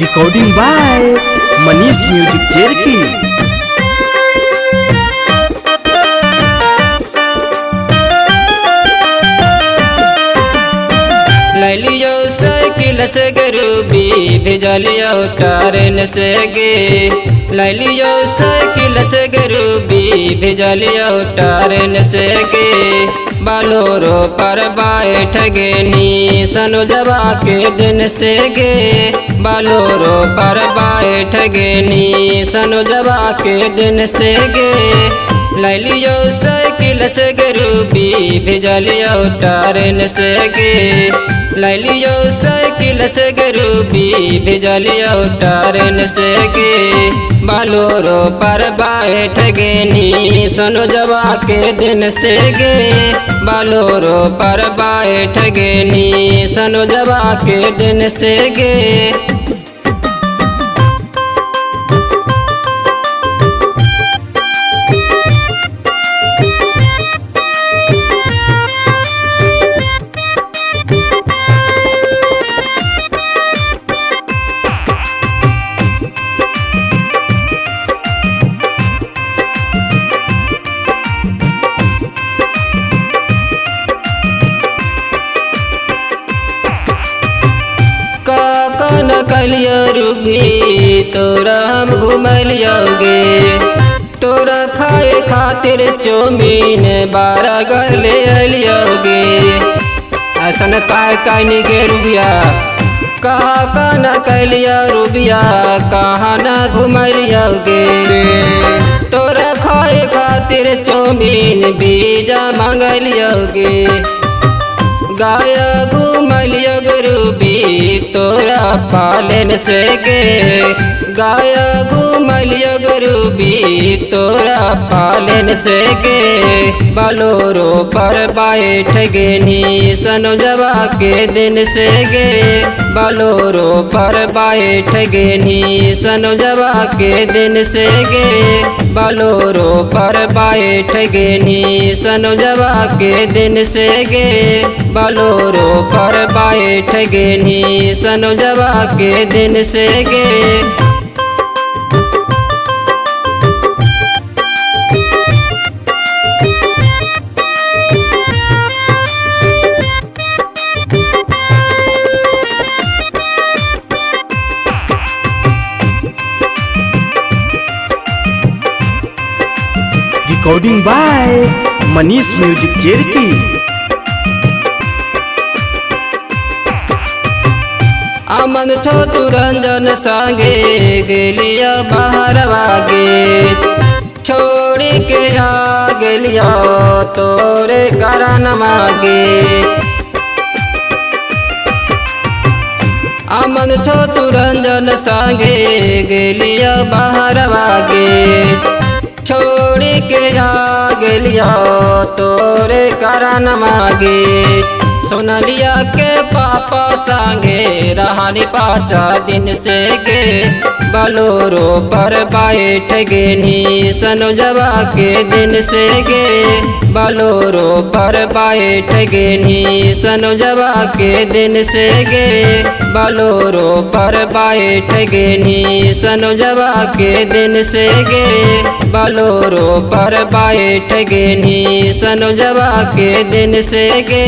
Recording by Manish music Cherki. ललियो cycle से गरूबी भेजलियो ट्रेन से गे। ललियो साइकिल से गरूबी भेजलियो ट्रेन से गे। बालोरो पर बैठ गेनी सनुजवा के दिन से गे। बालोरो पर बैठ गेनी सनुजवा के दिन से गे। ललियो साइकिल से गरूबी भेजलियो ट्रेन से गे। ललियो साइकिल से गरूबी भेजलियो ट्रेन से गे। बालोरो पर बैठ गेनी सनुजवा के दिन से गे। बालोरो पर बैठ गेनी सनुजवा के दिन से गे। काकन कलियो रूबी तोरा हम घुमलियोगे। तोरा खाए खातिर चौमीन 12 घर ले अलियोगे। ऐसन काय नहीं गे रूबिया। काकन कलियो रूबिया कहाँ न घुमलियोगे। तोरा खाए खातिर चौमीन बीजा मंगलियोगे। गाया घुमलियो गरूबी तोरा पालन से गे। गाया घुमलियो गरूबी तोरा पालन से गे। बालोरो पर बैठ गेनी सनुजवा के दिन से गे। बालोरो पर बैठ गेनी सनुजवा के दिन से गे। बालोरो पर बैठ गेनी सनुजवा के दिन से गे। बालोरो पर बैठ गेनी सनुजवा के दिन से गे। Recording by Manish music Cherki. Aman Chhotu Ranjan संगे गेलिया बाहरवा गे। छोड़ी के आ गेलिया तोरे कारण मागे। अमन छोटू रंजन संगे गेलिया बाहरवा गे। छोड़ी के आ गेलिया तोरे कारण मागे। सोनलिया के पापा संगे रहानी 5 दिन से गे। बालोरो पर बैठ गेनी सनुजवा के दिन से गे। बालोरो पर बैठ गेनी सनुजवा के दिन से गे। बालोरो पर बैठ गेनी सनुजवा के दिन से गे। बालोरो पर बैठ गेनी सनुजवा के दिन से गे।